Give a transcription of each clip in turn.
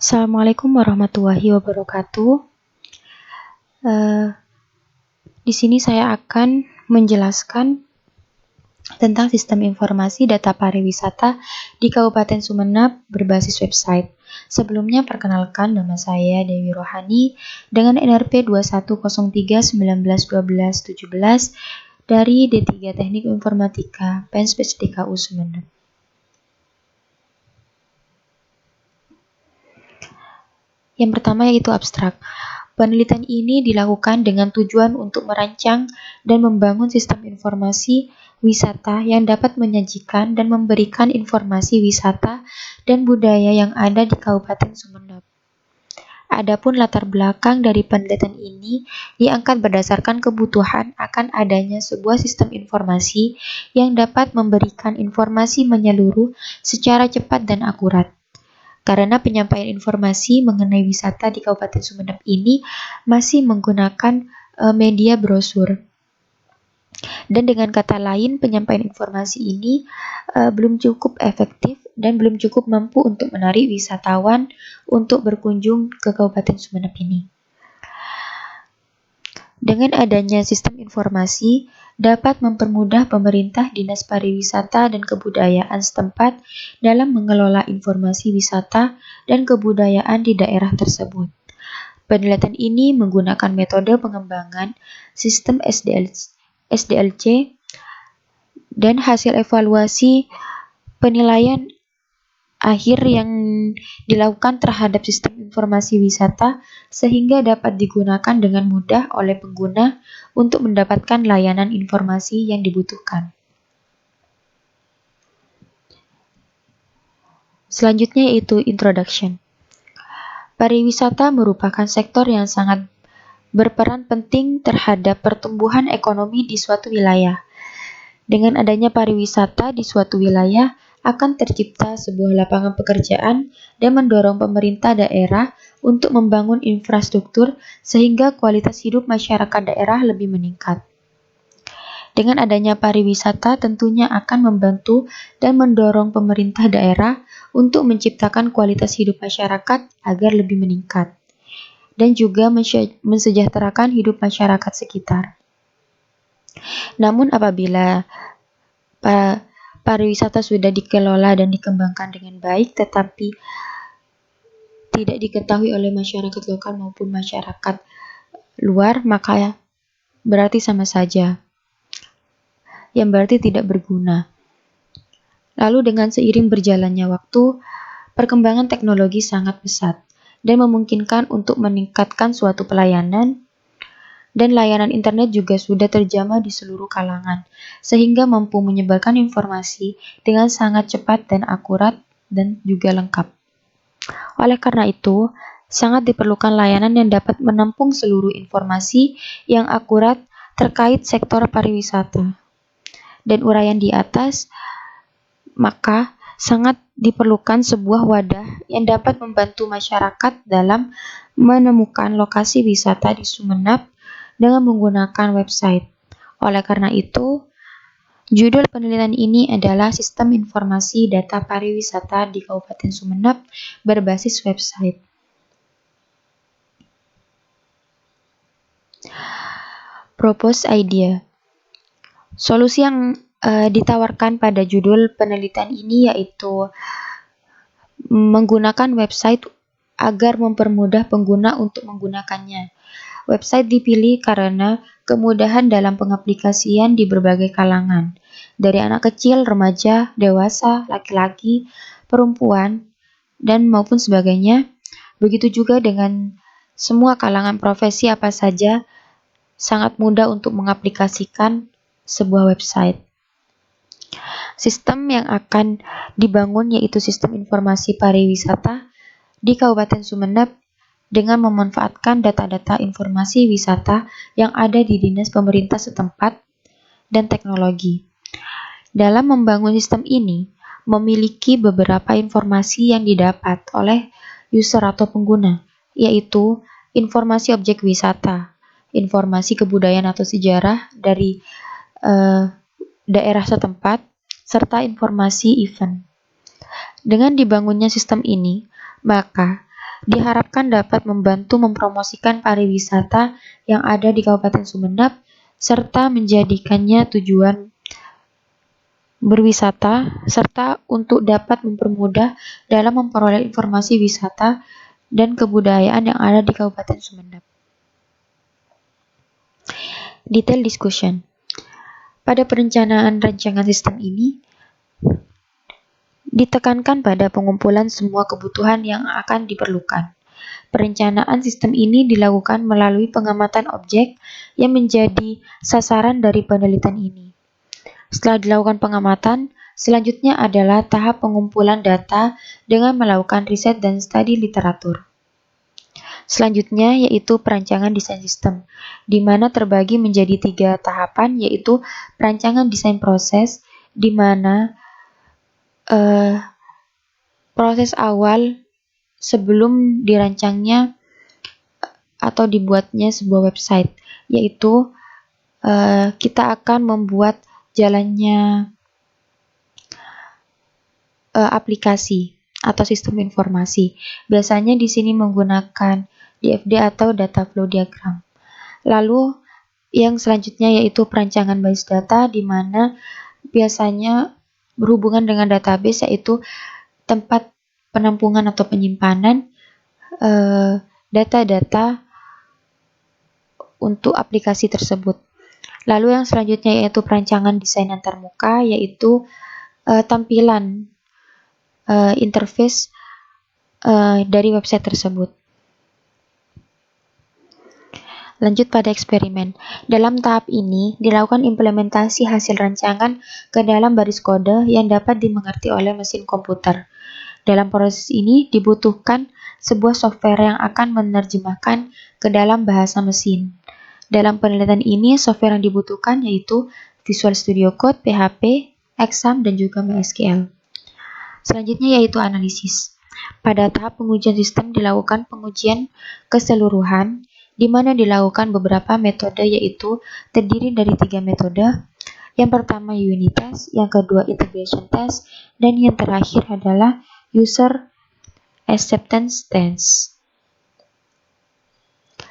Assalamualaikum warahmatullahi wabarakatuh. Di sini saya akan menjelaskan tentang sistem informasi data pariwisata di Kabupaten Sumeneb berbasis website. Sebelumnya perkenalkan, nama saya Dewi Rohani dengan NRP 2103191217 dari D3 Teknik Informatika Penspes DKU Sumeneb. Yang pertama yaitu abstrak. Penelitian ini dilakukan dengan tujuan untuk merancang dan membangun sistem informasi wisata yang dapat menyajikan dan memberikan informasi wisata dan budaya yang ada di Kabupaten Sumeneb. Adapun latar belakang dari penelitian ini diangkat berdasarkan kebutuhan akan adanya sebuah sistem informasi yang dapat memberikan informasi menyeluruh secara cepat dan akurat. Karena penyampaian informasi mengenai wisata di Kabupaten Sumeneb ini masih menggunakan media brosur. Dan dengan kata lain, penyampaian informasi ini belum cukup efektif dan belum cukup mampu untuk menarik wisatawan untuk berkunjung ke Kabupaten Sumeneb ini. Dengan adanya sistem informasi, dapat mempermudah pemerintah, dinas pariwisata dan kebudayaan setempat dalam mengelola informasi wisata dan kebudayaan di daerah tersebut. Penelitian ini menggunakan metode pengembangan sistem SDLC dan hasil evaluasi penilaian akhir yang dilakukan terhadap sistem informasi wisata sehingga dapat digunakan dengan mudah oleh pengguna untuk mendapatkan layanan informasi yang dibutuhkan. Selanjutnya yaitu introduction. Pariwisata merupakan sektor yang sangat berperan penting terhadap pertumbuhan ekonomi di suatu wilayah. Dengan adanya pariwisata di suatu wilayah, akan tercipta sebuah lapangan pekerjaan dan mendorong pemerintah daerah untuk membangun infrastruktur sehingga kualitas hidup masyarakat daerah lebih meningkat. Dengan adanya pariwisata tentunya akan membantu dan mendorong pemerintah daerah untuk menciptakan kualitas hidup masyarakat agar lebih meningkat dan juga mensejahterakan hidup masyarakat sekitar. Namun apabila pariwisata sudah dikelola dan dikembangkan dengan baik, tetapi tidak diketahui oleh masyarakat lokal maupun masyarakat luar, maka berarti sama saja, yang berarti tidak berguna. Lalu dengan seiring berjalannya waktu, perkembangan teknologi sangat pesat dan memungkinkan untuk meningkatkan suatu pelayanan, dan layanan internet juga sudah terjamah di seluruh kalangan, sehingga mampu menyebarkan informasi dengan sangat cepat dan akurat dan juga lengkap. Oleh karena itu, sangat diperlukan layanan yang dapat menampung seluruh informasi yang akurat terkait sektor pariwisata. Dan uraian di atas, maka sangat diperlukan sebuah wadah yang dapat membantu masyarakat dalam menemukan lokasi wisata di Sumeneb dengan menggunakan website. Oleh karena itu, judul penelitian ini adalah Sistem Informasi Data Pariwisata di Kabupaten Sumeneb berbasis website. Propose idea. Solusi yang ditawarkan pada judul penelitian ini yaitu menggunakan website agar mempermudah pengguna untuk menggunakannya. Website dipilih karena kemudahan dalam pengaplikasian di berbagai kalangan, dari anak kecil, remaja, dewasa, laki-laki, perempuan, dan maupun sebagainya. Begitu juga dengan semua kalangan profesi apa saja, sangat mudah untuk mengaplikasikan sebuah website. Sistem yang akan dibangun yaitu sistem informasi pariwisata di Kabupaten Sumeneb dengan memanfaatkan data-data informasi wisata yang ada di dinas pemerintah setempat dan teknologi. Dalam membangun sistem ini, memiliki beberapa informasi yang didapat oleh user atau pengguna, yaitu informasi objek wisata, informasi kebudayaan atau sejarah dari daerah setempat, serta informasi event. Dengan dibangunnya sistem ini, maka diharapkan dapat membantu mempromosikan pariwisata yang ada di Kabupaten Sumeneb serta menjadikannya tujuan berwisata serta untuk dapat mempermudah dalam memperoleh informasi wisata dan kebudayaan yang ada di Kabupaten Sumeneb. Detail discussion. Pada perencanaan rancangan sistem ini ditekankan pada pengumpulan semua kebutuhan yang akan diperlukan. Perencanaan sistem ini dilakukan melalui pengamatan objek yang menjadi sasaran dari penelitian ini. Setelah dilakukan pengamatan, selanjutnya adalah tahap pengumpulan data dengan melakukan riset dan studi literatur. Selanjutnya yaitu perancangan desain sistem, di mana terbagi menjadi 3 tahapan, yaitu perancangan desain proses, di mana proses awal sebelum dirancangnya atau dibuatnya sebuah website, yaitu kita akan membuat jalannya aplikasi atau sistem informasi. Biasanya di sini menggunakan DFD atau data flow diagram. Lalu yang selanjutnya yaitu perancangan base data, di mana biasanya berhubungan dengan database, yaitu tempat penampungan atau penyimpanan data-data untuk aplikasi tersebut. Lalu yang selanjutnya yaitu perancangan desain antarmuka, yaitu tampilan interface dari website tersebut. Lanjut pada eksperimen. Dalam tahap ini dilakukan implementasi hasil rancangan ke dalam baris kode yang dapat dimengerti oleh mesin komputer. Dalam proses ini dibutuhkan sebuah software yang akan menerjemahkan ke dalam bahasa mesin. Dalam penelitian ini, software yang dibutuhkan yaitu Visual Studio Code, PHP, Exam, dan juga MySQL. Selanjutnya yaitu analisis. Pada tahap pengujian sistem dilakukan pengujian keseluruhan, di mana dilakukan beberapa metode, yaitu terdiri dari 3 metode. Yang pertama unit test, yang kedua integration test, dan yang terakhir adalah user acceptance test.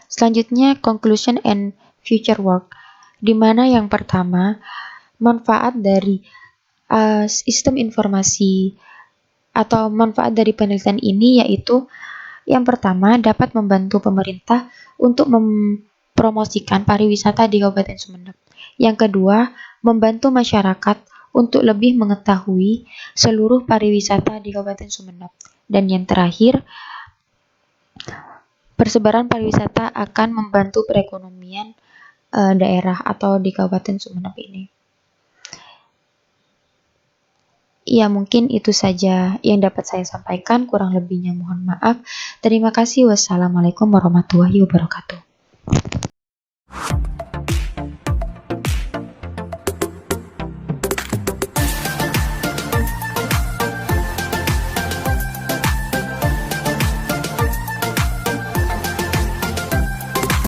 Selanjutnya conclusion and future work, di mana yang pertama manfaat dari sistem informasi atau manfaat dari penelitian ini yaitu yang pertama dapat membantu pemerintah untuk mempromosikan pariwisata di Kabupaten Sumeneb. Yang kedua, membantu masyarakat untuk lebih mengetahui seluruh pariwisata di Kabupaten Sumeneb. Dan yang terakhir, persebaran pariwisata akan membantu perekonomian daerah atau di Kabupaten Sumeneb ini. Ya, mungkin itu saja yang dapat saya sampaikan, kurang lebihnya mohon maaf. Terima kasih. Wassalamualaikum warahmatullahi wabarakatuh.